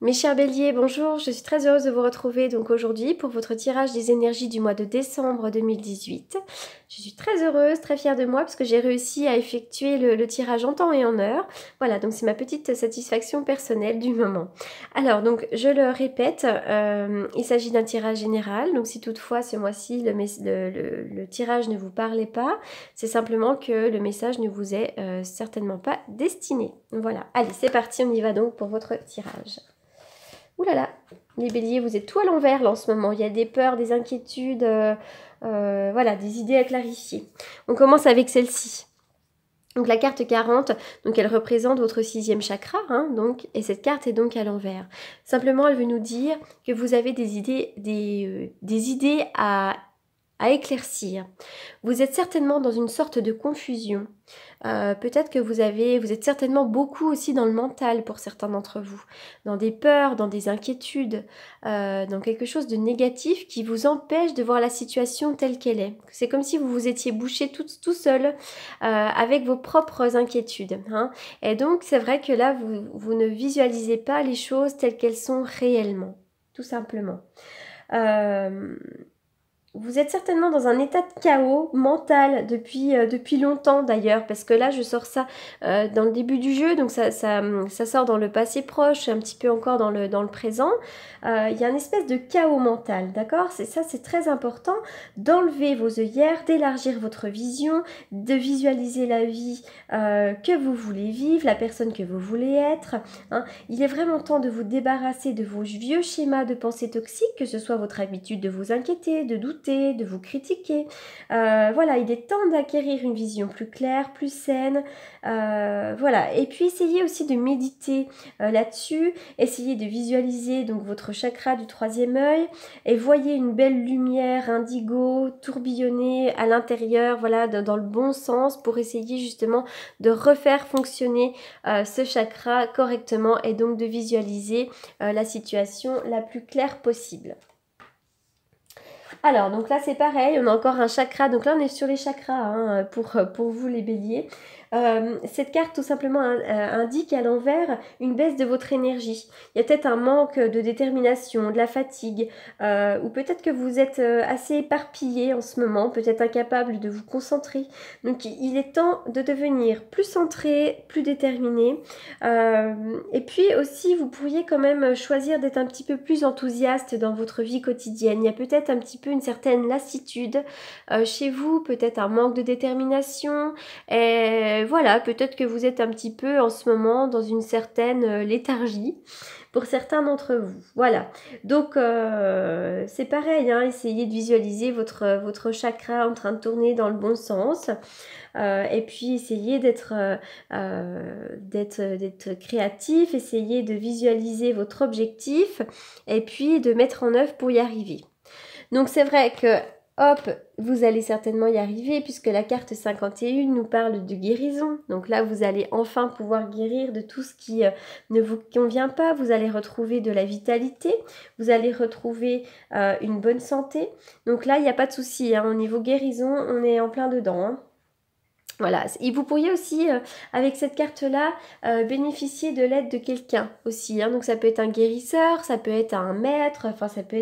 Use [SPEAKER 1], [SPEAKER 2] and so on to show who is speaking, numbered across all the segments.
[SPEAKER 1] Mes chers béliers, bonjour, je suis très heureuse de vous retrouver donc aujourd'hui pour votre tirage des énergies du mois de décembre 2018. Je suis très heureuse, très fière de moi parce que j'ai réussi à effectuer le tirage en temps et en heure. Voilà, donc c'est ma petite satisfaction personnelle du moment. Alors donc je le répète, il s'agit d'un tirage général, donc si toutefois ce mois-ci le tirage ne vous parlait pas, c'est simplement que le message ne vous est certainement pas destiné. Voilà, allez c'est parti, on y va donc pour votre tirage. Ouh là là, les béliers, vous êtes tout à l'envers là en ce moment. Il y a des peurs, des inquiétudes, voilà, des idées à clarifier. On commence avec celle-ci. Donc la carte 40, donc elle représente votre 6e chakra, hein, donc, et cette carte est donc à l'envers. Simplement, elle veut nous dire que vous avez des idées à éclaircir. Vous êtes certainement dans une sorte de confusion. Peut-être que vous êtes certainement beaucoup aussi dans le mental pour certains d'entre vous, dans des peurs, dans des inquiétudes, dans quelque chose de négatif qui vous empêche de voir la situation telle qu'elle est. C'est comme si vous vous étiez bouché tout seul avec vos propres inquiétudes. Hein. Et donc c'est vrai que là vous ne visualisez pas les choses telles qu'elles sont réellement, tout simplement. Vous êtes certainement dans un état de chaos mental depuis longtemps d'ailleurs, parce que là je sors ça dans le début du jeu, donc ça sort dans le passé proche, un petit peu encore dans le présent. Il y a une espèce de chaos mental, d'accord? C'est très important d'enlever vos œillères, d'élargir votre vision, de visualiser la vie que vous voulez vivre, la personne que vous voulez être. Hein. Il est vraiment temps de vous débarrasser de vos vieux schémas de pensée toxiques, que ce soit votre habitude de vous inquiéter, de douter, de vous critiquer. Voilà, il est temps d'acquérir une vision plus claire, plus saine. Voilà, et puis essayez aussi de méditer là-dessus. Essayez de visualiser donc votre chakra du 3e œil et voyez une belle lumière indigo tourbillonner à l'intérieur, voilà, dans le bon sens pour essayer justement de refaire fonctionner ce chakra correctement et donc de visualiser la situation la plus claire possible. Alors, donc là, c'est pareil, on a encore un chakra. Donc là, on est sur les chakras hein, pour vous, les béliers. Cette carte, tout simplement, indique à l'envers une baisse de votre énergie. Il y a peut-être un manque de détermination, de la fatigue, ou peut-être que vous êtes assez éparpillé en ce moment, peut-être incapable de vous concentrer. Donc, il est temps de devenir plus centré, plus déterminé. Et puis aussi, vous pourriez quand même choisir d'être un petit peu plus enthousiaste dans votre vie quotidienne. Il y a peut-être un petit peu une certaine lassitude chez vous, peut-être un manque de détermination. Et voilà, peut-être que vous êtes un petit peu en ce moment dans une certaine léthargie pour certains d'entre vous. Voilà, donc c'est pareil, hein, essayez de visualiser votre chakra en train de tourner dans le bon sens. Et puis essayez d'être créatif, essayez de visualiser votre objectif et puis de mettre en œuvre pour y arriver. Donc c'est vrai que hop, vous allez certainement y arriver puisque la carte 51 nous parle de guérison. Donc là, vous allez enfin pouvoir guérir de tout ce qui ne vous convient pas. Vous allez retrouver de la vitalité, vous allez retrouver une bonne santé. Donc là, il n'y a pas de souci. Hein. Au niveau guérison, on est en plein dedans. Hein. Voilà, et vous pourriez aussi, avec cette carte-là, bénéficier de l'aide de quelqu'un aussi. Hein. Donc ça peut être un guérisseur, ça peut être un maître, enfin ça peut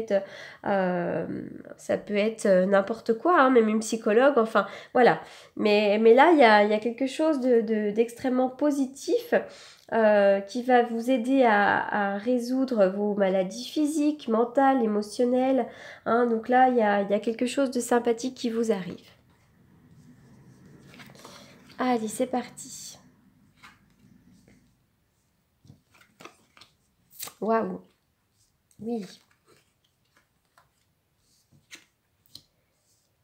[SPEAKER 1] être n'importe quoi, hein, même une psychologue, enfin voilà. Mais là, il y a quelque chose d'extrêmement positif qui va vous aider à résoudre vos maladies physiques, mentales, émotionnelles. Hein. Donc là, il y a quelque chose de sympathique qui vous arrive. Allez, c'est parti. Waouh. Oui.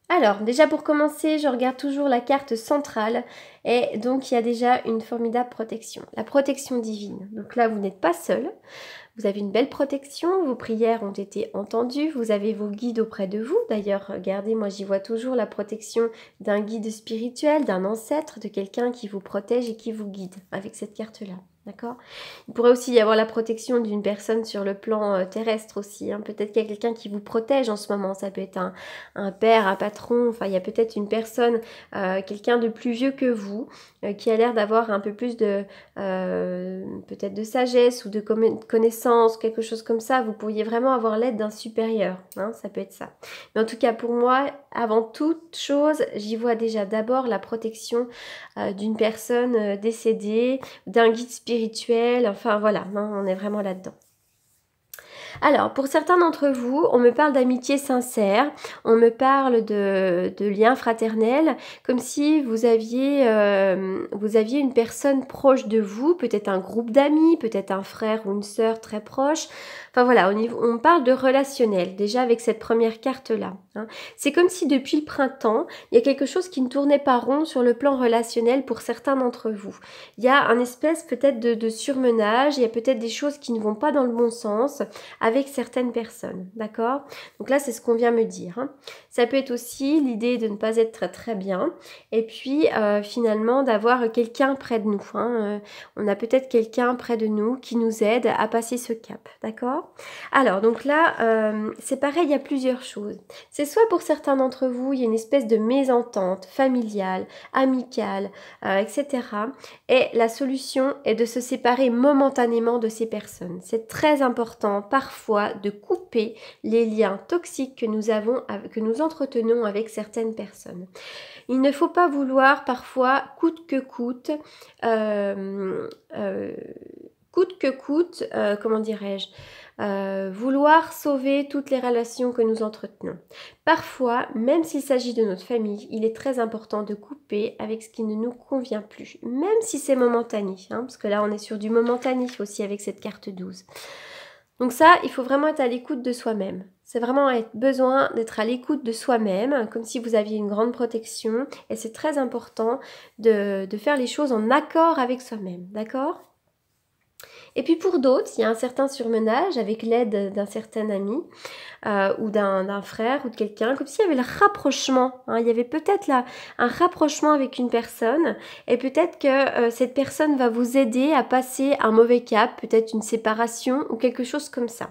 [SPEAKER 1] Alors, déjà pour commencer, je regarde toujours la carte centrale et donc il y a déjà une formidable protection. La protection divine. Donc là, vous n'êtes pas seul. Vous avez une belle protection, vos prières ont été entendues, vous avez vos guides auprès de vous. D'ailleurs, regardez, moi j'y vois toujours la protection d'un guide spirituel, d'un ancêtre, de quelqu'un qui vous protège et qui vous guide avec cette carte-là. D'accord? Il pourrait aussi y avoir la protection d'une personne sur le plan terrestre aussi. Hein. Peut-être qu'il y a quelqu'un qui vous protège en ce moment. Ça peut être un père, un patron. Enfin, il y a peut-être une personne, quelqu'un de plus vieux que vous, qui a l'air d'avoir un peu plus de, peut-être de sagesse ou de connaissance, quelque chose comme ça. Vous pourriez vraiment avoir l'aide d'un supérieur. Hein, ça peut être ça. Mais en tout cas, pour moi, avant toute chose, j'y vois déjà d'abord la protection d'une personne décédée, d'un guide spirituel, enfin voilà, hein, on est vraiment là-dedans. Alors, pour certains d'entre vous, on me parle d'amitié sincère, on me parle de liens fraternels, comme si vous aviez une personne proche de vous, peut-être un groupe d'amis, peut-être un frère ou une sœur très proche. Enfin voilà, on parle de relationnel, déjà avec cette première carte-là. Hein. C'est comme si depuis le printemps, il y a quelque chose qui ne tournait pas rond sur le plan relationnel pour certains d'entre vous. Il y a un espèce peut-être de surmenage, il y a peut-être des choses qui ne vont pas dans le bon sens avec certaines personnes, d'accord? Donc là, c'est ce qu'on vient me dire. Hein. Ça peut être aussi l'idée de ne pas être très, très bien et puis finalement d'avoir quelqu'un près de nous. Hein. On a peut-être quelqu'un près de nous qui nous aide à passer ce cap, d'accord? Alors, donc là, c'est pareil, il y a plusieurs choses. C'est soit pour certains d'entre vous, il y a une espèce de mésentente familiale, amicale, etc. Et la solution est de se séparer momentanément de ces personnes. C'est très important parfois de couper les liens toxiques que nous entretenons avec certaines personnes. Il ne faut pas vouloir parfois coûte que coûte, comment dirais-je, vouloir sauver toutes les relations que nous entretenons. Parfois, même s'il s'agit de notre famille, il est très important de couper avec ce qui ne nous convient plus, même si c'est momentané, hein, parce que là on est sur du momentané aussi avec cette carte 12. Donc ça, il faut vraiment être à l'écoute de soi-même. C'est vraiment besoin d'être à l'écoute de soi-même, comme si vous aviez une grande protection, et c'est très important de faire les choses en accord avec soi-même, d'accord ? Et puis pour d'autres, il y a un certain surmenage avec l'aide d'un certain ami ou d'un frère ou de quelqu'un, comme s'il y avait le rapprochement. Hein. Il y avait peut-être là un rapprochement avec une personne et peut-être que cette personne va vous aider à passer un mauvais cap, peut-être une séparation ou quelque chose comme ça.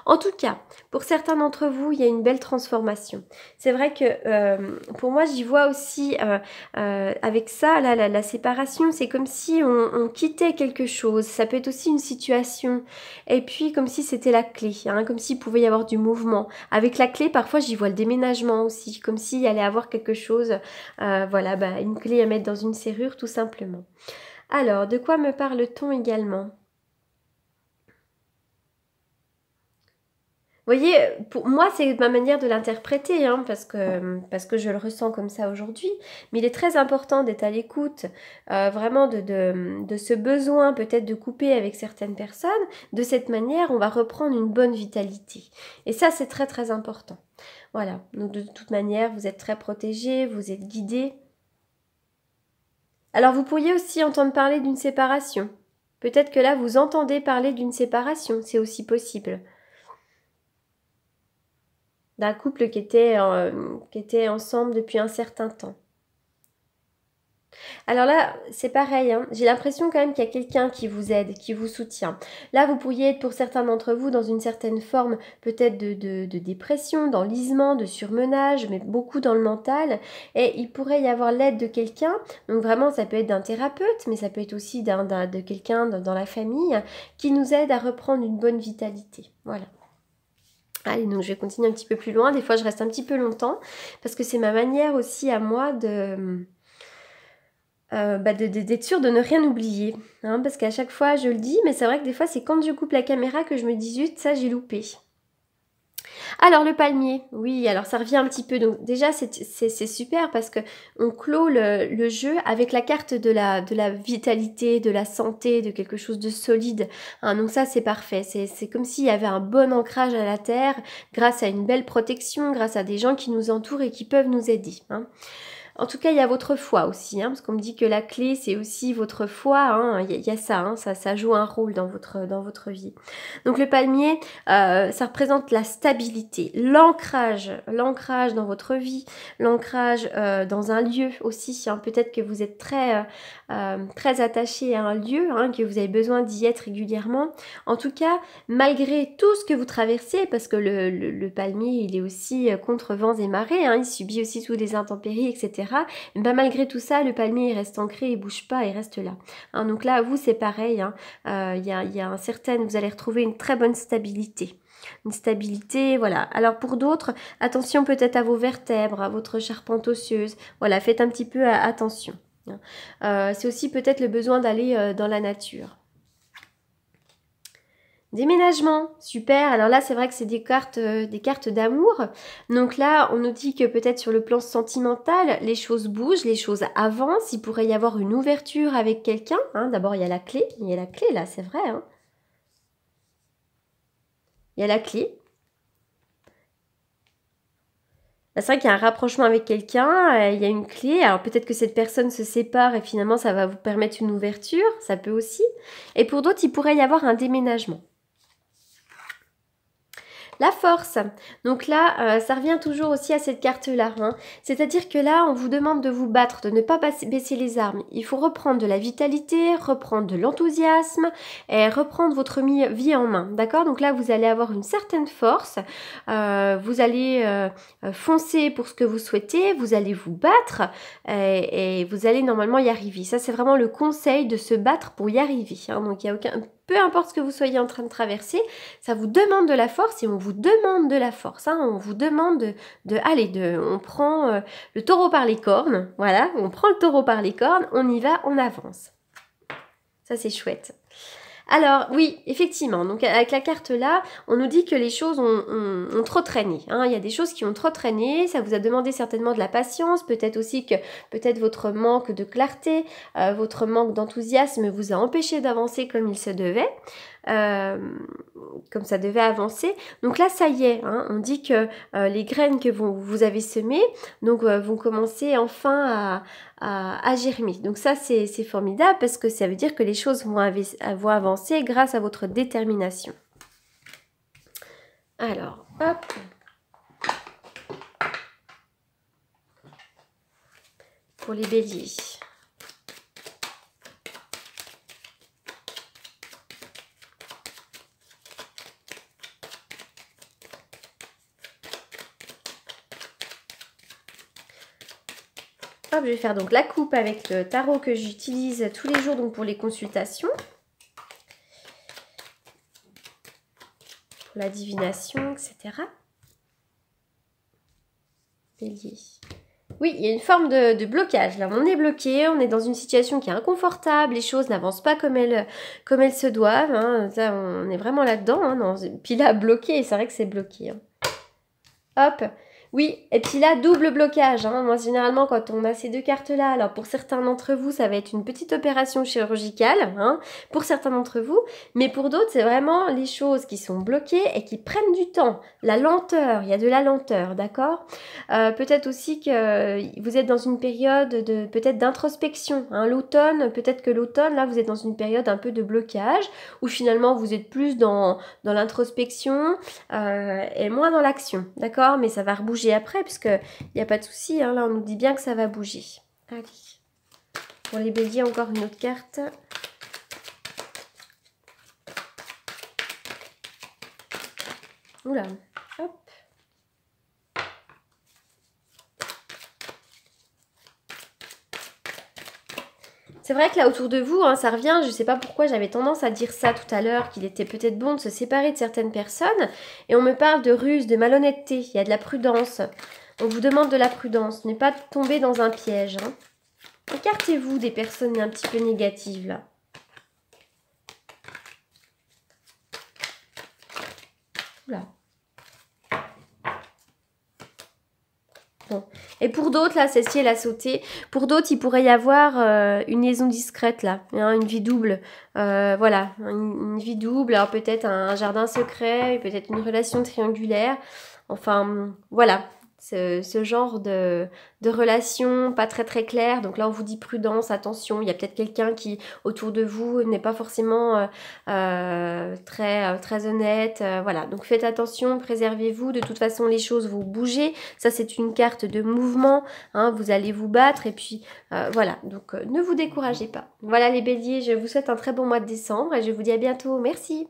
[SPEAKER 1] En tout cas, pour certains d'entre vous, il y a une belle transformation. C'est vrai que pour moi, j'y vois aussi avec ça, là, la séparation, c'est comme si on quittait quelque chose. Ça peut être aussi une situation. Et puis, comme si c'était la clé, hein, comme s'il pouvait y avoir du mouvement. Avec la clé, parfois, j'y vois le déménagement aussi, comme s'il allait avoir quelque chose, voilà, une clé à mettre dans une serrure, tout simplement. Alors, de quoi me parle-t-on également ? Vous voyez, pour moi, c'est ma manière de l'interpréter, hein, parce que je le ressens comme ça aujourd'hui. Mais il est très important d'être à l'écoute, vraiment de ce besoin peut-être de couper avec certaines personnes. De cette manière, on va reprendre une bonne vitalité. Et ça, c'est très, très important. Voilà, donc de toute manière, vous êtes très protégés, vous êtes guidés. Alors, vous pourriez aussi entendre parler d'une séparation. Peut-être que là, vous entendez parler d'une séparation, c'est aussi possible. D'un couple qui était ensemble depuis un certain temps. Alors là, c'est pareil, hein. J'ai l'impression quand même qu'il y a quelqu'un qui vous aide, qui vous soutient. Là, vous pourriez être pour certains d'entre vous dans une certaine forme peut-être de dépression, d'enlisement, de surmenage, mais beaucoup dans le mental. Et il pourrait y avoir l'aide de quelqu'un. Donc vraiment, ça peut être d'un thérapeute, mais ça peut être aussi de quelqu'un dans la famille qui nous aide à reprendre une bonne vitalité. Voilà. Allez, donc je vais continuer un petit peu plus loin. Des fois, je reste un petit peu longtemps parce que c'est ma manière aussi à moi d'être sûre de ne rien oublier. Hein, parce qu'à chaque fois, je le dis, mais c'est vrai que des fois, c'est quand je coupe la caméra que je me dis zut, ça, j'ai loupé. Alors le palmier, oui, alors ça revient un petit peu. Donc déjà c'est super parce que on clôt le jeu avec la carte de la vitalité, de la santé, de quelque chose de solide. Hein, donc ça c'est parfait. C'est comme s'il y avait un bon ancrage à la terre grâce à une belle protection, grâce à des gens qui nous entourent et qui peuvent nous aider. Hein. En tout cas, il y a votre foi aussi, hein, parce qu'on me dit que la clé, c'est aussi votre foi. Hein, il y a ça, hein, ça joue un rôle dans votre vie. Donc le palmier, ça représente la stabilité, l'ancrage dans votre vie, l'ancrage dans un lieu aussi. Hein. Peut-être que vous êtes très attaché à un lieu, hein, que vous avez besoin d'y être régulièrement. En tout cas, malgré tout ce que vous traversez, parce que le palmier, il est aussi contre vents et marées, hein, il subit aussi toutes les intempéries, etc. Et ben, malgré tout ça, le palmier, il reste ancré, il bouge pas, il reste là. Hein, donc là, vous, c'est pareil. Hein, y a un certain, vous allez retrouver une très bonne stabilité. Une stabilité, voilà. Alors pour d'autres, attention peut-être à vos vertèbres, à votre charpente osseuse. Voilà, faites un petit peu attention. C'est aussi peut-être le besoin d'aller dans la nature. Déménagement, super. Alors là, c'est vrai que c'est des cartes d'amour. Donc là, on nous dit que peut-être sur le plan sentimental, les choses bougent, les choses avancent. Il pourrait y avoir une ouverture avec quelqu'un. Hein. D'abord, il y a la clé. Il y a la clé là, c'est vrai. Hein. Il y a la clé. C'est vrai qu'il y a un rapprochement avec quelqu'un, il y a une clé. Alors peut-être que cette personne se sépare et finalement ça va vous permettre une ouverture. Ça peut aussi. Et pour d'autres, il pourrait y avoir un déménagement. La force, donc là, ça revient toujours aussi à cette carte-là. Hein. C'est-à-dire que là, on vous demande de vous battre, de ne pas baisser les armes. Il faut reprendre de la vitalité, reprendre de l'enthousiasme et reprendre votre vie en main. D'accord? Donc là, vous allez avoir une certaine force. Vous allez foncer pour ce que vous souhaitez. Vous allez vous battre et vous allez normalement y arriver. Ça, c'est vraiment le conseil de se battre pour y arriver. Hein. Donc, il n'y a aucun... Peu importe ce que vous soyez en train de traverser, ça vous demande de la force et on vous demande de la force. Hein. On vous demande on prend le taureau par les cornes. Voilà, on prend le taureau par les cornes, on y va, on avance. Ça, c'est chouette. Alors, oui, effectivement, donc avec la carte là, on nous dit que les choses ont trop traîné. Hein. Il y a des choses qui ont trop traîné, ça vous a demandé certainement de la patience, peut-être aussi que votre manque de clarté, votre manque d'enthousiasme vous a empêché d'avancer comme il se devait. Comme ça devait avancer. Donc là, ça y est, hein, on dit que les graines que vous avez semées donc, vont commencer enfin à germer. Donc ça, c'est formidable parce que ça veut dire que les choses vont avancer grâce à votre détermination. Alors, hop. Pour les béliers. Hop, je vais faire donc la coupe avec le tarot que j'utilise tous les jours donc pour les consultations. Pour la divination, etc. Bélier. Oui, il y a une forme de blocage. Là, on est bloqué, on est dans une situation qui est inconfortable, les choses n'avancent pas comme elles se doivent. Hein. Ça, on est vraiment là-dedans. Hein, puis là, bloqué, c'est vrai que c'est bloqué. Hein. Hop. Oui, et puis là, double blocage. Hein. Moi, généralement, quand on a ces deux cartes-là, alors pour certains d'entre vous, ça va être une petite opération chirurgicale, hein, pour certains d'entre vous, mais pour d'autres, c'est vraiment les choses qui sont bloquées et qui prennent du temps. La lenteur, il y a de la lenteur, d'accord? Peut-être aussi que vous êtes dans une période peut-être d'introspection. Hein. L'automne, peut-être que l'automne, là, vous êtes dans une période un peu de blocage, où finalement, vous êtes plus dans l'introspection et moins dans l'action, d'accord? Mais ça va rebouger après, puisqu'il n'y a pas de souci, hein, là on nous dit bien que ça va bouger. Allez, pour les béliers, encore une autre carte. Oula, hop. C'est vrai que là autour de vous, hein, ça revient, je ne sais pas pourquoi j'avais tendance à dire ça tout à l'heure, qu'il était peut-être bon de se séparer de certaines personnes, et on me parle de ruse, de malhonnêteté, il y a de la prudence. On vous demande de la prudence, ne pas tomber dans un piège. Hein. Écartez-vous des personnes un petit peu négatives là. Oula. Bon. Et pour d'autres, là, celle-ci, elle a sauté. Pour d'autres, il pourrait y avoir une liaison discrète, là. Hein, une vie double. Voilà, une vie double. Alors peut-être un jardin secret, peut-être une relation triangulaire. Enfin, voilà. ce genre de relation pas très très claire. Donc là on vous dit prudence, attention, il y a peut-être quelqu'un qui autour de vous n'est pas forcément très honnête, voilà, donc faites attention, préservez-vous, de toute façon les choses vont bouger, ça c'est une carte de mouvement, hein, vous allez vous battre et puis voilà, donc ne vous découragez pas. Voilà les béliers, je vous souhaite un très bon mois de décembre et je vous dis à bientôt, merci.